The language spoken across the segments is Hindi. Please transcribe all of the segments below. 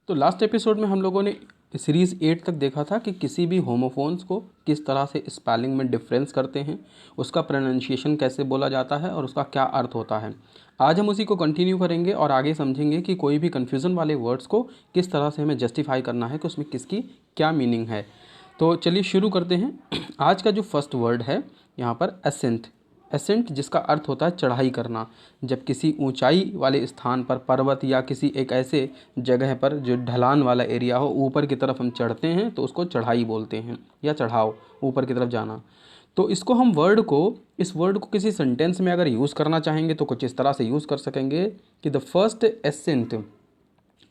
तो लास्ट एपिसोड में हम लोगों ने सीरीज़ 8 तक देखा था कि किसी भी होमोफोन्स को किस तरह से स्पेलिंग में डिफरेंस करते हैं, उसका प्रोनाउंसिएशन कैसे बोला जाता है और उसका क्या अर्थ होता है। आज हम उसी को कंटिन्यू करेंगे और आगे समझेंगे कि कोई भी कन्फ्यूज़न वाले वर्ड्स को किस तरह से हमें जस्टिफाई करना है कि उसमें किसकी क्या मीनिंग है। तो चलिए शुरू करते हैं। आज का जो फर्स्ट वर्ड है यहाँ पर एसेंट। एसेंट जिसका अर्थ होता है चढ़ाई करना। जब किसी ऊंचाई वाले स्थान पर, पर्वत या किसी एक ऐसे जगह पर जो ढलान वाला एरिया हो, ऊपर की तरफ हम चढ़ते हैं तो उसको चढ़ाई बोलते हैं, या चढ़ाव, ऊपर की तरफ जाना। तो इसको हम इस वर्ड को किसी सेंटेंस में अगर यूज़ करना चाहेंगे तो कुछ इस तरह से यूज़ कर सकेंगे कि the first ascent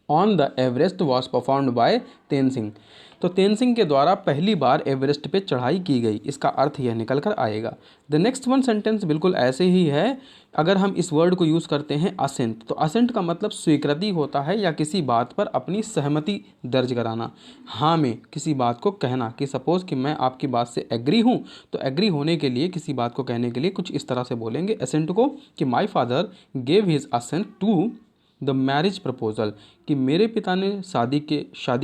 on the Everest was performed by Tenzing. तो तेनसिंग के द्वारा पहली बार एवरेस्ट पे चढ़ाई की गई, इसका अर्थ यह निकल कर आएगा। द नेक्स्ट वन सेंटेंस बिल्कुल ऐसे ही है। अगर हम इस वर्ड को यूज़ करते हैं असेंट, तो असेंट का मतलब स्वीकृति होता है या किसी बात पर अपनी सहमति दर्ज कराना। हाँ में किसी बात को कहना कि सपोज़ कि मैं आपकी बात से एग्री हूँ, तो एग्री होने के लिए किसी बात को कहने के लिए कुछ इस तरह से बोलेंगे असेंट को कि my father gave his assent to the marriage proposal, कि मेरे पिता ने शादी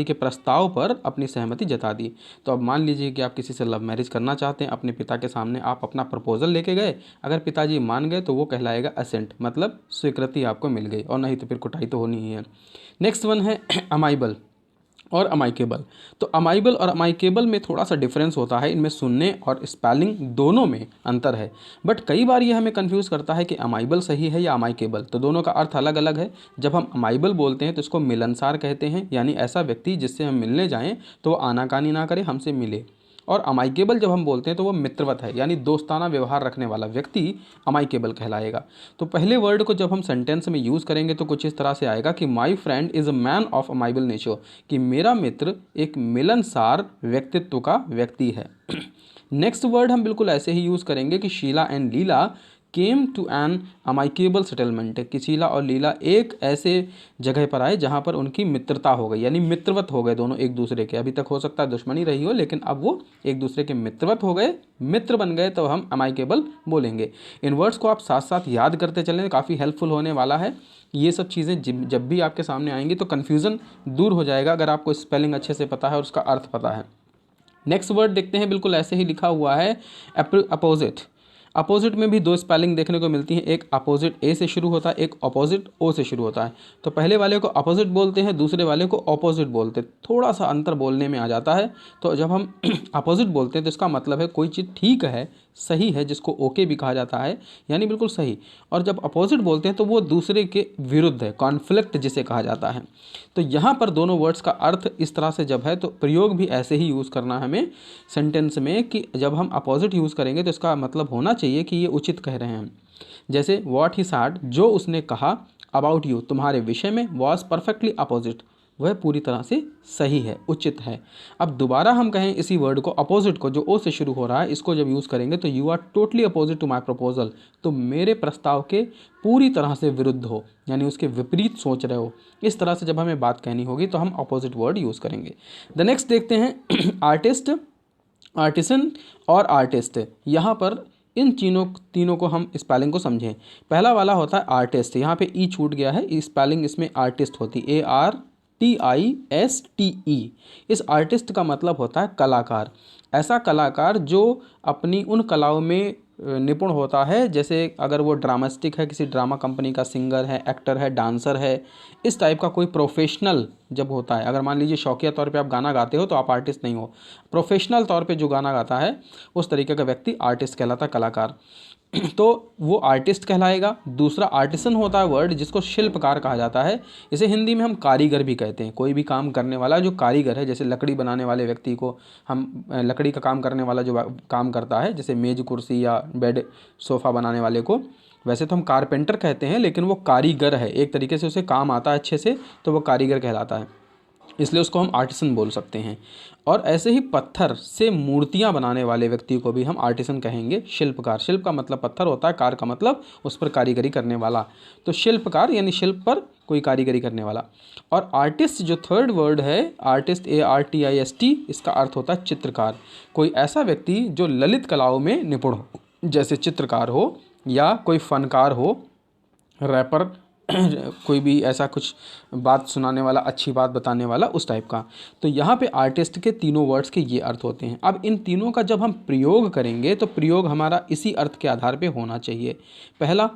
के प्रस्ताव पर अपनी सहमति जता दी। तो अब मान लीजिए कि आप किसी से लव मैरिज करना चाहते हैं, अपने पिता के सामने आप अपना प्रपोजल लेके गए, अगर पिताजी मान गए तो वो कहलाएगा असेंट, मतलब स्वीकृति आपको मिल गई, और नहीं तो फिर कुटाई तो होनी ही है। नेक्स्ट वन है अमाइबल और अमाइकेबल। तो अमाइबल और अमाइकेबल में थोड़ा सा डिफरेंस होता है, इनमें सुनने और स्पेलिंग दोनों में अंतर है, बट कई बार ये हमें कंफ्यूज करता है कि अमाइबल सही है या अमाइकेबल। तो दोनों का अर्थ अलग अलग है। जब हम अमाइबल बोलते हैं तो इसको मिलनसार कहते हैं, यानी ऐसा व्यक्ति जिससे हम मिलने जाएं तो वो आनाकानी ना करे, हमसे मिले। और अमाइकेबल जब हम बोलते हैं तो वो मित्रवत है, यानी दोस्ताना व्यवहार रखने वाला व्यक्ति अमाइकेबल कहलाएगा। तो पहले वर्ड को जब हम सेंटेंस में यूज़ करेंगे तो कुछ इस तरह से आएगा कि my friend is a man of amiable nature, कि मेरा मित्र एक मिलनसार व्यक्तित्व का व्यक्ति है। नेक्स्ट वर्ड हम बिल्कुल ऐसे ही यूज़ करेंगे कि Sheela and Leela came to an amicable settlement, कि शीला और लीला एक ऐसे जगह पर आए जहाँ पर उनकी मित्रता हो गई, यानी मित्रवत हो गए दोनों एक दूसरे के। अभी तक हो सकता है दुश्मनी रही हो, लेकिन अब वो एक दूसरे के मित्रवत हो गए, मित्र बन गए, तो हम अमाइकेबल बोलेंगे। इन वर्ड्स को आप साथ साथ याद करते चलें, काफ़ी हेल्पफुल होने वाला है। ये सब चीज़ें जब भी आपके सामने आएंगी तो कन्फ्यूज़न दूर हो जाएगा अगर आपको स्पेलिंग अच्छे से पता है और उसका अर्थ पता है। नेक्स्ट वर्ड देखते हैं, बिल्कुल ऐसे ही लिखा हुआ है अपोजिट। अपोजिट में भी दो स्पेलिंग देखने को मिलती हैं, एक अपोजिट ए से शुरू होता है, एक अपोजिट ओ से शुरू होता है। तो पहले वाले को अपोजिट बोलते हैं, दूसरे वाले को ऑपोजिट बोलते हैं। थोड़ा सा अंतर बोलने में आ जाता है। तो जब हम अपोजिट बोलते हैं तो इसका मतलब है कोई चीज़ ठीक है, सही है, जिसको ओके भी कहा जाता है, यानी बिल्कुल सही। और जब अपोजिट बोलते हैं तो वो दूसरे के विरुद्ध है, कॉन्फ्लिक्ट जिसे कहा जाता है। तो यहाँ पर दोनों वर्ड्स का अर्थ इस तरह से जब है तो प्रयोग भी ऐसे ही यूज़ करना है हमें सेंटेंस में, कि जब हम अपोजिट यूज़ करेंगे तो इसका मतलब होना चाहिए कि ये उचित कह रहे हैं। जैसे व्हाट ही सैड, जो उसने कहा, अबाउट यू, तुम्हारे विषय में, वॉज परफेक्टली अपोजिट, वह पूरी तरह से सही है, उचित है। अब दोबारा हम कहें इसी वर्ड को, अपोजिट को, जो ओ से शुरू हो रहा है, इसको जब यूज़ करेंगे तो you are totally opposite to my proposal, तो मेरे प्रस्ताव के पूरी तरह से विरुद्ध हो, यानी उसके विपरीत सोच रहे हो। इस तरह से जब हमें बात कहनी होगी तो हम अपोजिट वर्ड यूज़ करेंगे। द नेक्स्ट देखते हैं आर्टिस्ट, आर्टिसन और आर्टिस्ट। यहाँ पर इन तीनों को हम स्पेलिंग को समझें। पहला वाला होता है आर्टिस्ट, यहाँ पे ई छूट गया है, स्पेलिंग इसमें आर्टिस्ट होती, ARTISTE। इस आर्टिस्ट का मतलब होता है कलाकार, ऐसा कलाकार जो अपनी उन कलाओं में निपुण होता है। जैसे अगर वो ड्रामेस्टिक है, किसी ड्रामा कंपनी का सिंगर है, एक्टर है, डांसर है, इस टाइप का कोई प्रोफेशनल जब होता है। अगर मान लीजिए शौकिया तौर पे आप गाना गाते हो तो आप आर्टिस्ट नहीं हो, प्रोफेशनल तौर पे जो गाना गाता है उस तरीके का व्यक्ति आर्टिस्ट कहलाता है, कलाकार। तो वो आर्टिस्ट कहलाएगा। दूसरा आर्टिसन होता है वर्ड, जिसको शिल्पकार कहा जाता है। इसे हिंदी में हम कारीगर भी कहते हैं, कोई भी काम करने वाला जो कारीगर है। जैसे लकड़ी बनाने वाले व्यक्ति को हम लकड़ी का काम करने वाला जो काम करता है, जैसे मेज कुर्सी या बेड सोफ़ा बनाने वाले को, वैसे तो हम कारपेंटर कहते हैं, लेकिन वो कारीगर है, एक तरीके से उसे काम आता है अच्छे से, तो वो कारीगर कहलाता है, इसलिए उसको हम आर्टिसन बोल सकते हैं। और ऐसे ही पत्थर से मूर्तियां बनाने वाले व्यक्ति को भी हम आर्टिसन कहेंगे, शिल्पकार। शिल्प का मतलब पत्थर होता है, कार का मतलब उस पर कारीगरी करने वाला। तो शिल्पकार यानी शिल्प पर कोई कारीगरी करने वाला। और आर्टिस्ट जो थर्ड वर्ड है, आर्टिस्ट ARTIST, इसका अर्थ होता है चित्रकार। कोई ऐसा व्यक्ति जो ललित कलाओं में निपुण हो, जैसे चित्रकार हो या कोई फनकार हो, रैपर कोई भी ऐसा कुछ बात सुनाने वाला, अच्छी बात बताने वाला, उस टाइप का। तो यहाँ पे आर्टिस्ट के तीनों वर्ड्स के ये अर्थ होते हैं। अब इन तीनों का जब हम प्रयोग करेंगे तो प्रयोग हमारा इसी अर्थ के आधार पे होना चाहिए। पहला,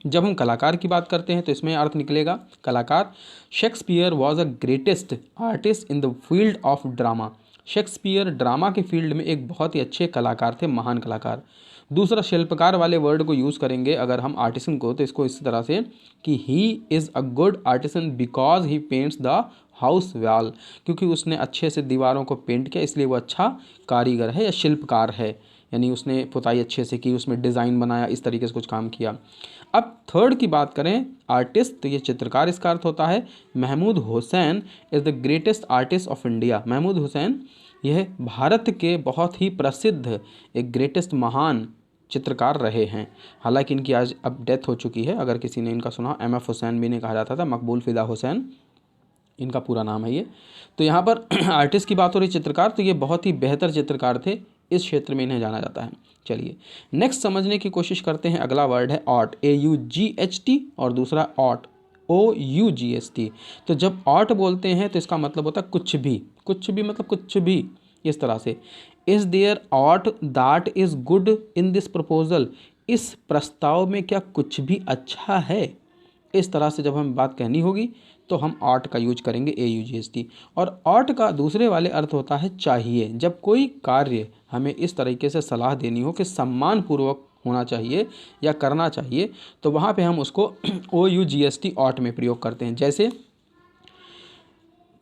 जब हम कलाकार की बात करते हैं तो इसमें अर्थ निकलेगा कलाकार, Shakespeare was a greatest artist in the field of drama. Shakespeare drama के फील्ड में एक बहुत ही अच्छे कलाकार थे, महान कलाकार। दूसरा, शिल्पकार वाले वर्ड को यूज़ करेंगे अगर हम आर्टिसन को, तो इसको इस तरह से कि ही is a good artisan because he paints the house wall, क्योंकि उसने अच्छे से दीवारों को पेंट किया इसलिए वो अच्छा कारीगर है या शिल्पकार है, यानी उसने पुताई अच्छे से की, उसमें डिज़ाइन बनाया, इस तरीके से कुछ काम किया। अब थर्ड की बात करें आर्टिस्ट, तो ये चित्रकार इसका अर्थ होता है। Mahmood Hussain is the greatest artist of India. Mahmood Hussain यह भारत के बहुत ही प्रसिद्ध एक ग्रेटेस्ट महान चित्रकार रहे हैं। हालांकि इनकी आज अब डेथ हो चुकी है, अगर किसी ने इनका सुना, MF हुसैन भी नहीं कहा जाता था, मकबूल फ़िदा हुसैन इनका पूरा नाम है ये। तो यहाँ पर आर्टिस्ट की बात हो रही, चित्रकार, तो ये बहुत ही बेहतर चित्रकार थे, इस क्षेत्र में इन्हें जाना जाता है। चलिए नेक्स्ट समझने की कोशिश करते हैं। अगला वर्ड है ऑट, AUGHT, और दूसरा ऑट, OUGST। तो जब ऑट बोलते हैं तो इसका मतलब होता है कुछ भी, कुछ भी मतलब कुछ भी, इस तरह से। Is there aught that is good in this proposal, इस प्रस्ताव में क्या कुछ भी अच्छा है, इस तरह से जब हम बात कहनी होगी तो हम ऑट का यूज करेंगे, AUGST। और ऑट का दूसरे वाले अर्थ होता है चाहिए। जब कोई कार्य हमें इस तरीके से सलाह देनी हो कि सम्मानपूर्वक होना चाहिए या करना चाहिए, तो वहाँ पे हम उसको OUGST ऑट में प्रयोग करते हैं। जैसे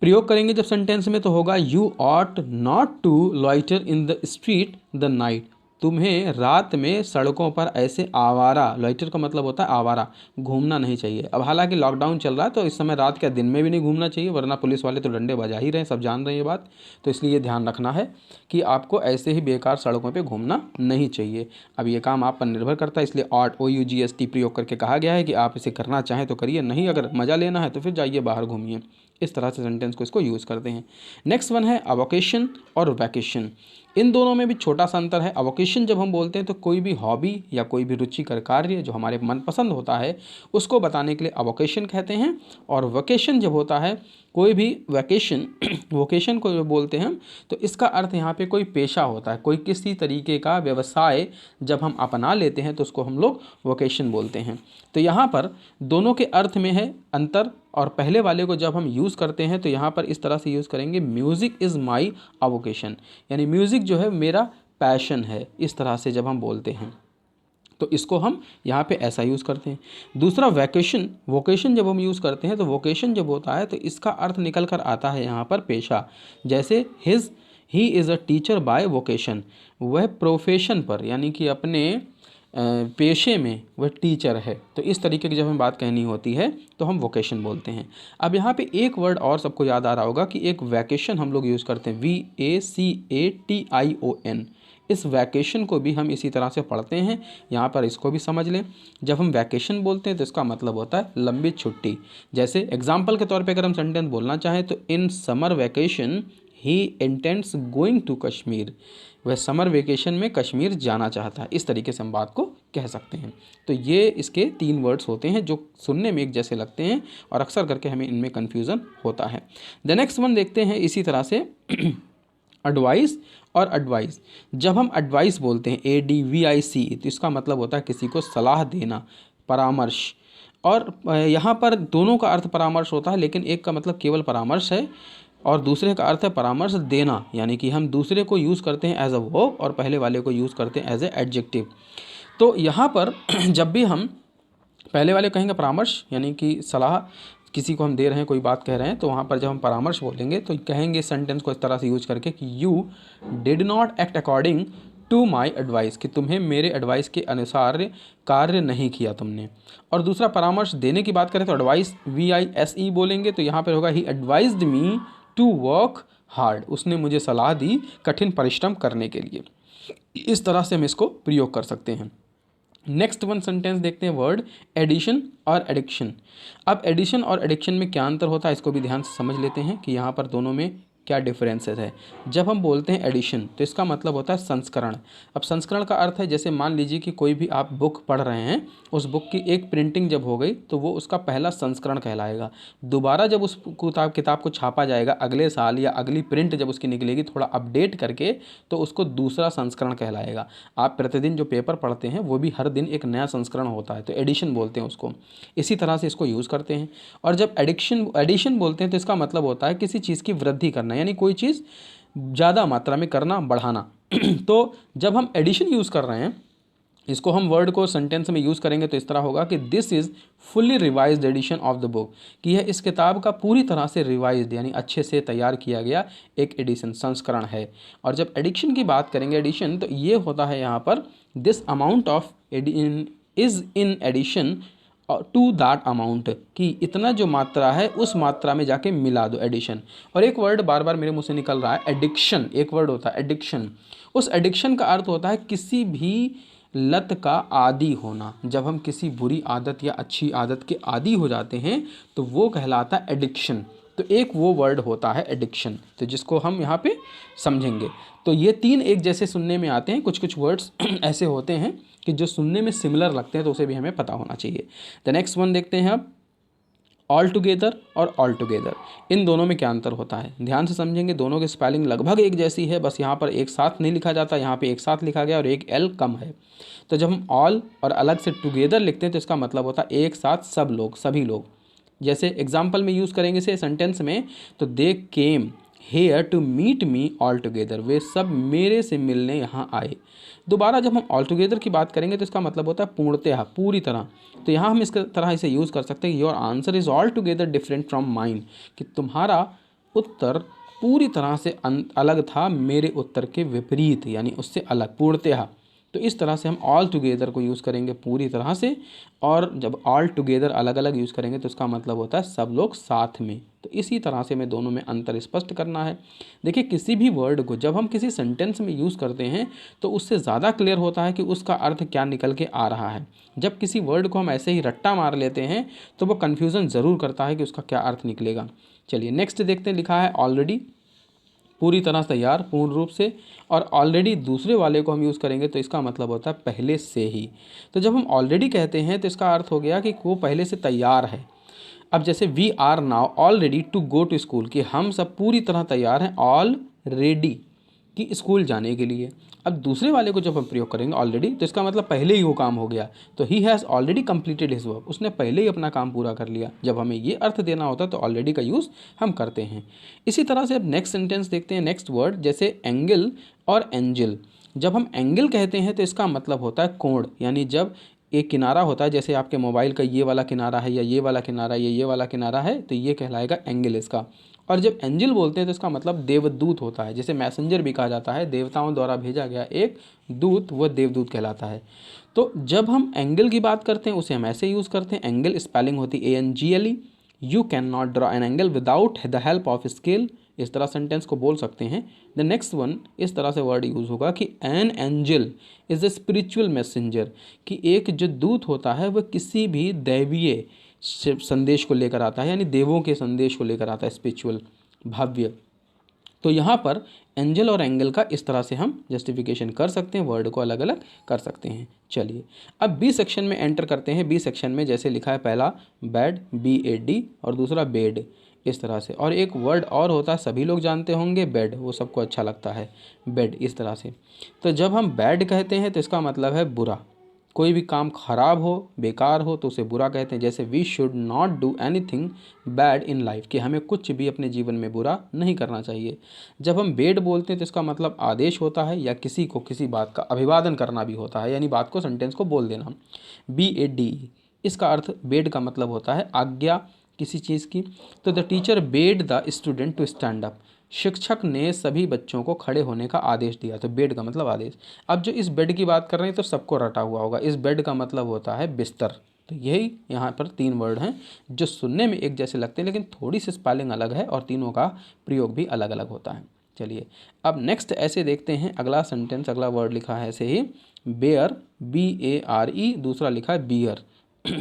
प्रयोग करेंगे जब सेंटेंस में, तो होगा you ought not to loiter in the street the night, तुम्हें रात में सड़कों पर ऐसे आवारा, लॉइटर का मतलब होता है आवारा, घूमना नहीं चाहिए। अब हालांकि लॉकडाउन चल रहा है तो इस समय रात के दिन में भी नहीं घूमना चाहिए, वरना पुलिस वाले तो डंडे बजा ही रहे हैं, सब जान रहे हैं ये बात। तो इसलिए ये ध्यान रखना है कि आपको ऐसे ही बेकार सड़कों पर घूमना नहीं चाहिए। अब ये काम आप पर निर्भर करता है, इसलिए ऑट, OUGST प्रयोग करके कहा गया है कि आप इसे करना चाहें तो करिए, नहीं अगर मज़ा लेना है तो फिर जाइए बाहर घूमिए। इस तरह से सेंटेंस को इसको यूज़ करते हैं। नेक्स्ट वन है अवोकेशन और वैकेशन। इन दोनों में भी छोटा सा अंतर है। अवोकेशन जब हम बोलते हैं तो कोई भी हॉबी या कोई भी रुचिकर कार्य जो हमारे मनपसंद होता है उसको बताने के लिए अवोकेशन कहते हैं। और वोकेशन जब होता है, कोई भी वैकेशन वोकेशन को जो बोलते हैं तो इसका अर्थ यहाँ पे कोई पेशा होता है, कोई किसी तरीके का व्यवसाय जब हम अपना लेते हैं तो उसको हम लोग वोकेशन बोलते हैं। तो यहाँ पर दोनों के अर्थ में है अंतर, और पहले वाले को जब हम यूज़ करते हैं तो यहाँ पर इस तरह से यूज़ करेंगे, म्यूज़िक इज़ माई अवोकेशन, यानी म्यूज़िक जो है मेरा पैशन है, इस तरह से जब हम बोलते हैं तो इसको हम यहाँ पे ऐसा यूज़ करते हैं। दूसरा वैकेशन, वोकेशन जब हम यूज़ करते हैं तो वोकेशन जब होता है तो इसका अर्थ निकल कर आता है यहाँ पर पेशा। जैसे he is a teacher by vocation, वह प्रोफेशन पर यानी कि अपने पेशे में वह टीचर है। तो इस तरीके की जब हमें बात कहनी होती है तो हम वोकेशन बोलते हैं। अब यहाँ पे एक वर्ड और सबको याद आ रहा होगा कि एक वैकेशन हम लोग यूज़ करते हैं, VACATION। इस वैकेशन को भी हम इसी तरह से पढ़ते हैं, यहाँ पर इसको भी समझ लें। जब हम वैकेशन बोलते हैं तो इसका मतलब होता है लंबी छुट्टी। जैसे एग्जाम्पल के तौर पे अगर हम सेंटेंस बोलना चाहें तो in summer vacation he intends going to Kashmir, वह समर वेकेशन में कश्मीर जाना चाहता है। इस तरीके से हम बात को कह सकते हैं। तो ये इसके 3 वर्ड्स होते हैं जो सुनने में एक जैसे लगते हैं और अक्सर करके हमें इनमें कन्फ्यूज़न होता है। द नेक्स्ट वन देखते हैं इसी तरह से एडवाइस और एडवाइस। जब हम एडवाइस बोलते हैं ADVIC तो इसका मतलब होता है किसी को सलाह देना, परामर्श। और यहाँ पर दोनों का अर्थ परामर्श होता है, लेकिन एक का मतलब केवल परामर्श है और दूसरे का अर्थ है परामर्श देना, यानी कि हम दूसरे को यूज़ करते हैं एज अ वर्ब और पहले वाले को यूज़ करते हैं एज ए एडजेक्टिव। तो यहाँ पर जब भी हम पहले वाले कहेंगे परामर्श यानी कि सलाह, किसी को हम दे रहे हैं, कोई बात कह रहे हैं, तो वहाँ पर जब हम परामर्श बोलेंगे तो कहेंगे सेंटेंस को इस तरह से यूज करके कि you did not act according to my advice, कि तुम्हें मेरे एडवाइस के अनुसार कार्य नहीं किया तुमने। और दूसरा परामर्श देने की बात करें तो एडवाइस VISE बोलेंगे, तो यहाँ पर होगा he advised me to work hard, उसने मुझे सलाह दी कठिन परिश्रम करने के लिए। इस तरह से हम इसको प्रयोग कर सकते हैं। नेक्स्ट वन सेंटेंस देखते हैं, वर्ड एडिशन और एडिक्शन। अब एडिशन और एडिक्शन में क्या अंतर होता है इसको भी ध्यान से समझ लेते हैं कि यहाँ पर दोनों में क्या डिफरेंसेस है। जब हम बोलते हैं एडिशन तो इसका मतलब होता है संस्करण। अब संस्करण का अर्थ है जैसे मान लीजिए कि कोई भी आप बुक पढ़ रहे हैं, उस बुक की एक प्रिंटिंग जब हो गई तो वो उसका पहला संस्करण कहलाएगा। दोबारा जब उस किताब को छापा जाएगा अगले साल या अगली प्रिंट जब उसकी निकलेगी थोड़ा अपडेट करके, तो उसको दूसरा संस्करण कहलाएगा। आप प्रतिदिन जो पेपर पढ़ते हैं वो भी हर दिन एक नया संस्करण होता है, तो एडिशन बोलते हैं उसको। इसी तरह से इसको यूज़ करते हैं। और जब एडिशन बोलते हैं तो इसका मतलब होता है किसी चीज़ की वृद्धि करना, यानी कोई चीज़ ज़्यादा मात्रा में करना, बढ़ाना। तो जब हम एडिशन यूज़ कर रहे हैं, इसको हम वर्ड को सेंटेंस में यूज़ करेंगे तो इस तरह होगा कि this is fully revised edition of the book, कि यह इस किताब का पूरी तरह से रिवाइज्ड यानी अच्छे से तैयार किया गया एक एडिशन संस्करण है। और जब एडिशन की बात करेंगे एडिशन, तो ये होता है यहाँ पर this amount of is in addition to that amount, कि इतना जो मात्रा है उस मात्रा में जाके मिला दो, एडिशन। और एक वर्ड बार बार मेरे मुंह से निकल रहा है, एडिक्शन। एक वर्ड होता है एडिक्शन। उस एडिक्शन का अर्थ होता है किसी भी लत का आदी होना। जब हम किसी बुरी आदत या अच्छी आदत के आदी हो जाते हैं तो वो कहलाता है एडिक्शन। तो एक वो वर्ड होता है एडिक्शन, तो जिसको हम यहाँ पे समझेंगे। तो ये तीन एक जैसे सुनने में आते हैं, कुछ कुछ वर्ड्स ऐसे होते हैं कि जो सुनने में सिमिलर लगते हैं, तो उसे भी हमें पता होना चाहिए। द नेक्स्ट वन देखते हैं अब, ऑल टुगेदर और ऑल टुगेदर। इन दोनों में क्या अंतर होता है, ध्यान से समझेंगे। दोनों की स्पेलिंग लगभग एक जैसी है, बस यहाँ पर एक साथ नहीं लिखा जाता, यहाँ पे एक साथ लिखा गया और एक एल कम है। तो जब हम ऑल और अलग से टुगेदर लिखते हैं तो इसका मतलब होता है एक साथ सब लोग, सभी लोग। जैसे एग्जाम्पल में यूज़ करेंगे इसे सेंटेंस में, तो they came here to meet me all together, वे सब मेरे से मिलने यहाँ आए। दोबारा जब हम ऑल टुगेदर की बात करेंगे तो इसका मतलब होता है पूर्णतः, पूरी तरह। तो यहाँ हम इस तरह इसे यूज़ कर सकते हैं, your answer is all together different from mine, कि तुम्हारा उत्तर पूरी तरह से अलग था मेरे उत्तर के विपरीत, यानी उससे अलग, पूर्णतः। तो इस तरह से हम ऑल टुगेदर को यूज़ करेंगे पूरी तरह से, और जब ऑल टुगेदर अलग अलग यूज़ करेंगे तो इसका मतलब होता है सब लोग साथ में। तो इसी तरह से हमें दोनों में अंतर स्पष्ट करना है। देखिए, किसी भी वर्ड को जब हम किसी सेंटेंस में यूज़ करते हैं तो उससे ज़्यादा क्लियर होता है कि उसका अर्थ क्या निकल के आ रहा है। जब किसी वर्ड को हम ऐसे ही रट्टा मार लेते हैं तो वो कन्फ्यूज़न ज़रूर करता है कि उसका क्या अर्थ निकलेगा। चलिए नेक्स्ट देखते हैं, लिखा है ऑलरेडी, पूरी तरह तैयार, पूर्ण रूप से। और ऑलरेडी दूसरे वाले को हम यूज़ करेंगे तो इसका मतलब होता है पहले से ही। तो जब हम ऑलरेडी कहते हैं तो इसका अर्थ हो गया कि वो पहले से तैयार है। अब जैसे we are now all ready to go to school, कि हम सब पूरी तरह तैयार हैं ऑल रेडी कि स्कूल जाने के लिए। अब दूसरे वाले को जब हम प्रयोग करेंगे ऑलरेडी, तो इसका मतलब पहले ही वो काम हो गया, तो he has already completed his work, उसने पहले ही अपना काम पूरा कर लिया। जब हमें ये अर्थ देना होता है तो ऑलरेडी का यूज़ हम करते हैं। इसी तरह से अब नेक्स्ट सेंटेंस देखते हैं, नेक्स्ट वर्ड, जैसे एंगल और एंजल। जब हम एंगल कहते हैं तो इसका मतलब होता है कोण, यानी जब एक किनारा होता है, जैसे आपके मोबाइल का ये वाला किनारा है या ये वाला किनारा, ये वाला किनारा है, तो ये कहलाएगा एंगल इसका। और जब एंजल बोलते हैं तो इसका मतलब देवदूत होता है, जैसे मैसेंजर भी कहा जाता है, देवताओं द्वारा भेजा गया एक दूत, वह देवदूत कहलाता है। तो जब हम एंगल की बात करते हैं उसे हम ऐसे यूज़ करते हैं, एंगल स्पेलिंग होती है ANGLE, you can not draw an angle without the help of scale. इस तरह सेंटेंस को बोल सकते हैं। द नेक्स्ट वन, इस तरह से वर्ड यूज़ होगा कि an angel is a spiritual messenger, कि एक जो दूत होता है वह किसी भी दैवीय संदेश को लेकर आता है, यानी देवों के संदेश को लेकर आता है, स्पिरिचुअल, भव्य। तो यहाँ पर एंजल और एंगल का इस तरह से हम जस्टिफिकेशन कर सकते हैं, वर्ड को अलग अलग कर सकते हैं। चलिए अब बी सेक्शन में एंटर करते हैं। बी सेक्शन में जैसे लिखा है, पहला बैड BAD और दूसरा बेड, इस तरह से। और एक वर्ड और होता है, सभी लोग जानते होंगे, बेड, वो सबको अच्छा लगता है, बेड, इस तरह से। तो जब हम बैड कहते हैं तो इसका मतलब है बुरा, कोई भी काम खराब हो, बेकार हो तो उसे बुरा कहते हैं। जैसे we should not do anything bad in life, कि हमें कुछ भी अपने जीवन में बुरा नहीं करना चाहिए। जब हम बेड बोलते हैं तो इसका मतलब आदेश होता है, या किसी को किसी बात का अभिवादन करना भी होता है, यानी बात को, सेंटेंस को बोल देना। BAD, इसका अर्थ, बेड का मतलब होता है आज्ञा किसी चीज़ की। तो the teacher bade the student to stand up, शिक्षक ने सभी बच्चों को खड़े होने का आदेश दिया। तो बेड का मतलब आदेश। अब जो इस बेड की बात कर रहे हैं तो सबको रटा हुआ होगा, इस बेड का मतलब होता है बिस्तर। तो यही यहाँ पर 3 वर्ड हैं जो सुनने में एक जैसे लगते हैं, लेकिन थोड़ी सी स्पेलिंग अलग है और तीनों का प्रयोग भी अलग अलग होता है। चलिए अब नेक्स्ट ऐसे देखते हैं, अगला सेंटेंस, अगला वर्ड लिखा है ऐसे ही, बेयर, BARE, दूसरा लिखा है बियर।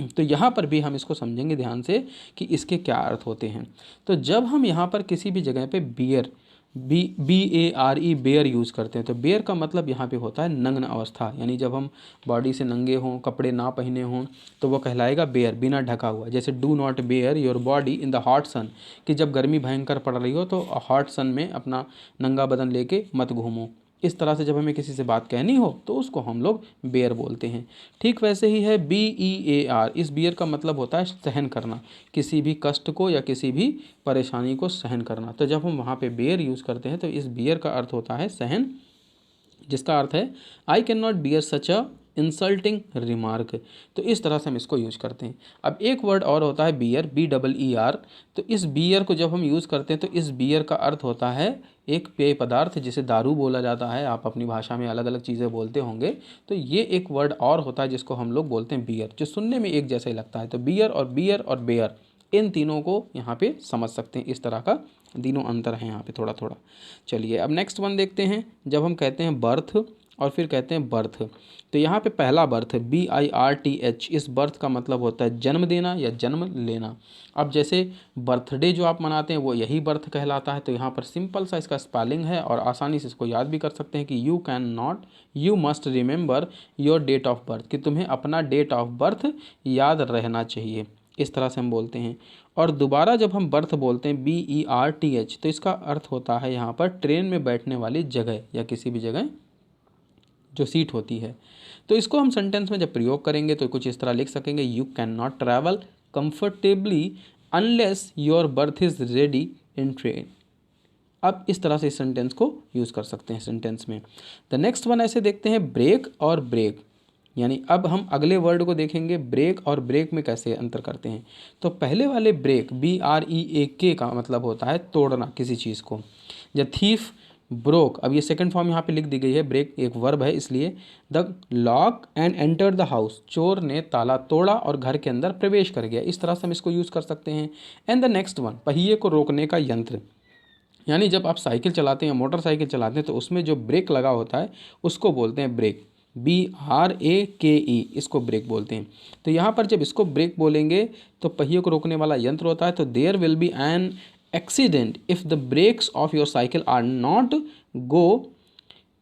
तो यहाँ पर भी हम इसको समझेंगे ध्यान से कि इसके क्या अर्थ होते हैं। तो जब हम यहाँ पर किसी भी जगह पे बियर BARE बेयर यूज़ करते हैं। तो बेयर का मतलब यहाँ पे होता है नग्न अवस्था, यानी जब हम बॉडी से नंगे हों, कपड़े ना पहने हों, तो वो कहलाएगा बेयर, बिना ढका हुआ। जैसे do not bare your body in the hot sun, कि जब गर्मी भयंकर पड़ रही हो तो हॉट सन में अपना नंगा बदन लेके मत घूमो। इस तरह से जब हमें किसी से बात कहनी हो तो उसको हम लोग बेयर बोलते हैं। ठीक वैसे ही है BEAR, इस बियर का मतलब होता है सहन करना, किसी भी कष्ट को या किसी भी परेशानी को सहन करना। तो जब हम वहाँ पे बेयर यूज़ करते हैं तो इस बियर का अर्थ होता है सहन, जिसका अर्थ है I can not bear such a insulting remark. तो इस तरह से हम इसको यूज करते हैं। अब एक वर्ड और होता है बियर, BEER। तो इस बियर को जब हम यूज़ करते हैं तो इस बियर का अर्थ होता है एक पेय पदार्थ, जिसे दारू बोला जाता है। आप अपनी भाषा में अलग अलग चीज़ें बोलते होंगे, तो ये एक वर्ड और होता है जिसको हम लोग बोलते हैं बियर, जो सुनने में एक जैसा ही लगता है। तो बियर और बेयर, इन तीनों को यहाँ पे समझ सकते हैं, इस तरह का तीनों अंतर है यहाँ पे थोड़ा थोड़ा। चलिए अब नेक्स्ट वन देखते हैं। जब हम कहते हैं बर्थ और फिर कहते हैं बर्थ, तो यहाँ पे पहला बर्थ BIRTH, इस बर्थ का मतलब होता है जन्म देना या जन्म लेना। अब जैसे बर्थडे जो आप मनाते हैं वो यही बर्थ कहलाता है। तो यहाँ पर सिंपल सा इसका स्पेलिंग है और आसानी से इसको याद भी कर सकते हैं कि you must remember your date of birth, कि तुम्हें अपना डेट ऑफ बर्थ याद रहना चाहिए। इस तरह से हम बोलते हैं। और दोबारा जब हम बर्थ बोलते हैं BERTH, तो इसका अर्थ होता है यहाँ पर ट्रेन में बैठने वाली जगह या किसी भी जगह जो सीट होती है। तो इसको हम सेंटेंस में जब प्रयोग करेंगे तो कुछ इस तरह लिख सकेंगे, you can not travel comfortably unless your birth is ready in train. अब इस तरह से इस सेंटेंस को यूज़ कर सकते हैं सेंटेंस में। द नेक्स्ट वन ऐसे देखते हैं ब्रेक और ब्रेक, यानी अब हम अगले वर्ड को देखेंगे ब्रेक और ब्रेक में कैसे अंतर करते हैं। तो पहले वाले ब्रेक BREAK का मतलब होता है तोड़ना किसी चीज़ को। द थीफ ब्रोक, अब ये सेकंड फॉर्म यहाँ पे लिख दी गई है, ब्रेक एक वर्ब है इसलिए। The lock and enter the house, चोर ने ताला तोड़ा और घर के अंदर प्रवेश कर गया। इस तरह से हम इसको यूज़ कर सकते हैं। एंड द नेक्स्ट वन, पहिए को रोकने का यंत्र, यानी जब आप साइकिल चलाते हैं या मोटरसाइकिल चलाते हैं तो उसमें जो ब्रेक लगा होता है उसको बोलते हैं ब्रेक, BRAKE, इसको ब्रेक बोलते हैं। तो यहाँ पर जब इसको ब्रेक बोलेंगे तो पहिए को रोकने वाला यंत्र होता है। तो there will be an accident if the brakes of your cycle are not go,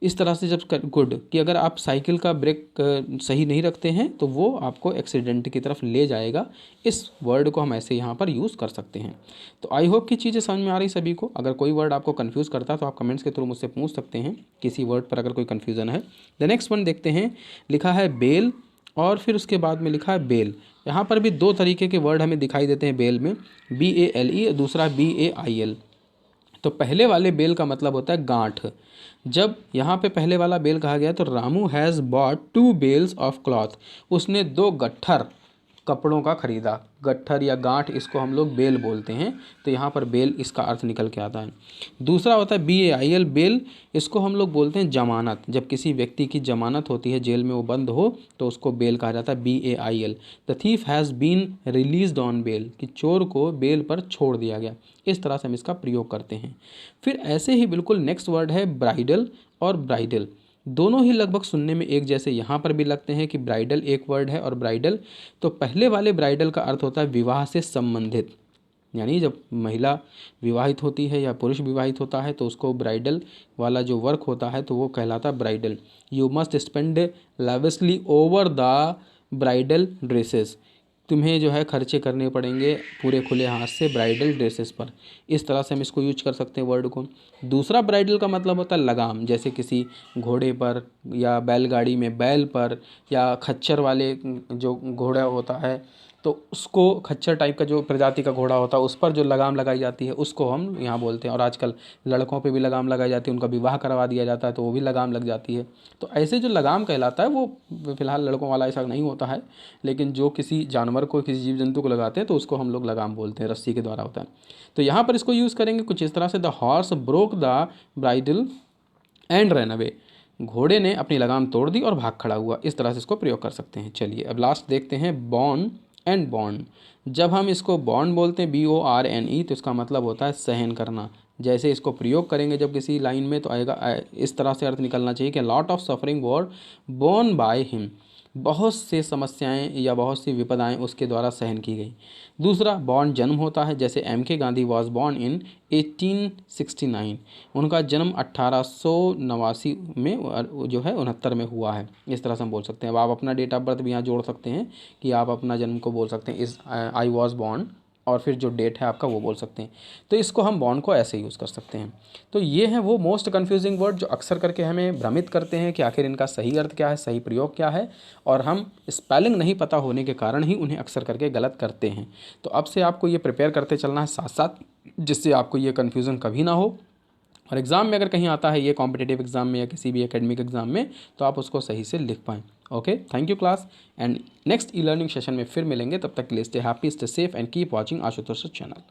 इस तरह से जब गुड, कि अगर आप साइकिल का ब्रेक सही नहीं रखते हैं तो वो आपको एक्सीडेंट की तरफ ले जाएगा। इस वर्ड को हम ऐसे यहाँ पर यूज़ कर सकते हैं। तो आई होप कि चीज़ें समझ में आ रही सभी को। अगर कोई वर्ड आपको कन्फ्यूज़ करता है तो आप कमेंट्स के थ्रू मुझसे पूछ सकते हैं किसी वर्ड पर अगर कोई कन्फ्यूज़न है। द नेक्स्ट वन देखते हैं, लिखा है बेल और फिर उसके बाद में लिखा है बेल। यहाँ पर भी दो तरीके के वर्ड हमें दिखाई देते हैं बेल में, BALE, दूसरा BAIL। तो पहले वाले बेल का मतलब होता है गांठ। जब यहाँ पे पहले वाला बेल कहा गया तो Ramu has bought 2 bales of cloth, उसने 2 गट्ठर कपड़ों का खरीदा। गट्ठर या गांठ, इसको हम लोग बेल बोलते हैं। तो यहाँ पर बेल इसका अर्थ निकल के आता है। दूसरा होता है BAIL, बेल, इसको हम लोग बोलते हैं जमानत। जब किसी व्यक्ति की जमानत होती है, जेल में वो बंद हो, तो उसको बेल कहा जाता है, BAIL। The thief has been released on bail, कि चोर को बेल पर छोड़ दिया गया। इस तरह से हम इसका प्रयोग करते हैं। फिर ऐसे ही बिल्कुल नेक्स्ट वर्ड है ब्राइडल और ब्राइडल। दोनों ही लगभग सुनने में एक जैसे यहाँ पर भी लगते हैं कि ब्राइडल एक वर्ड है और ब्राइडल। तो पहले वाले ब्राइडल का अर्थ होता है विवाह से संबंधित, यानी जब महिला विवाहित होती है या पुरुष विवाहित होता है तो उसको ब्राइडल वाला जो वर्क होता है तो वो कहलाता है bridal. You must spend lavishly over the bridal dresses, तुम्हें जो है खर्चे करने पड़ेंगे पूरे खुले हाथ से ब्राइडल ड्रेसेस पर। इस तरह से हम इसको यूज कर सकते हैं वर्ड को। दूसरा ब्राइडल का मतलब होता है लगाम, जैसे किसी घोड़े पर या बैलगाड़ी में बैल पर या खच्चर वाले जो घोड़ा होता है तो उसको, खच्चर टाइप का जो प्रजाति का घोड़ा होता है उस पर जो लगाम लगाई जाती है उसको हम यहाँ बोलते हैं। और आजकल लड़कों पे भी लगाम लगाई जाती है, उनका विवाह करवा दिया जाता है तो वो भी लगाम लग जाती है। तो ऐसे जो लगाम कहलाता है वो फिलहाल लड़कों वाला ऐसा नहीं होता है, लेकिन जो किसी जानवर को, किसी जीव जंतु को लगाते हैं तो उसको हम लोग लगाम बोलते हैं, रस्सी के द्वारा होता है। तो यहाँ पर इसको यूज़ करेंगे कुछ इस तरह से, the horse broke the bridal and run away, घोड़े ने अपनी लगाम तोड़ दी और भाग खड़ा हुआ। इस तरह से इसको प्रयोग कर सकते हैं। चलिए अब लास्ट देखते हैं बॉर्न एंड बॉन्ड। जब हम इसको बॉन्ड बोलते हैं BORNE तो इसका मतलब होता है सहन करना। जैसे इसको प्रयोग करेंगे जब किसी लाइन में तो आएगा, इस तरह से अर्थ निकलना चाहिए कि lot of suffering war borne by him, बहुत से समस्याएं या बहुत सी विपदाएं उसके द्वारा सहन की गई। दूसरा, बॉर्न जन्म होता है, जैसे एम के गांधी वॉज बॉर्न इन 1869, उनका जन्म 1889 में जो है 69 में हुआ है। इस तरह से हम बोल सकते हैं। अब आप अपना डेट ऑफ बर्थ भी यहाँ जोड़ सकते हैं कि आप अपना जन्म को बोल सकते हैं इस आई वॉज बॉर्न, और फिर जो डेट है आपका वो बोल सकते हैं। तो इसको हम बॉर्न को ऐसे यूज़ कर सकते हैं। तो ये हैं वो मोस्ट कन्फ्यूजिंग वर्ड जो अक्सर करके हमें भ्रमित करते हैं कि आखिर इनका सही अर्थ क्या है, सही प्रयोग क्या है, और हम स्पेलिंग नहीं पता होने के कारण ही उन्हें अक्सर करके गलत करते हैं। तो अब से आपको ये प्रिपेयर करते चलना है साथ साथ, जिससे आपको ये कन्फ्यूज़न कभी ना हो, और एग्ज़ाम में अगर कहीं आता है ये कॉम्पिटिटिव एग्ज़ाम में या किसी भी एकेडमिक एग्ज़ाम में, तो आप उसको सही से लिख पाएँ। Okay, thank you class, and next e learning session में फिर मिलेंगे। तब तक के लिए stay happy, stay safe and keep watching Ashutosh channel.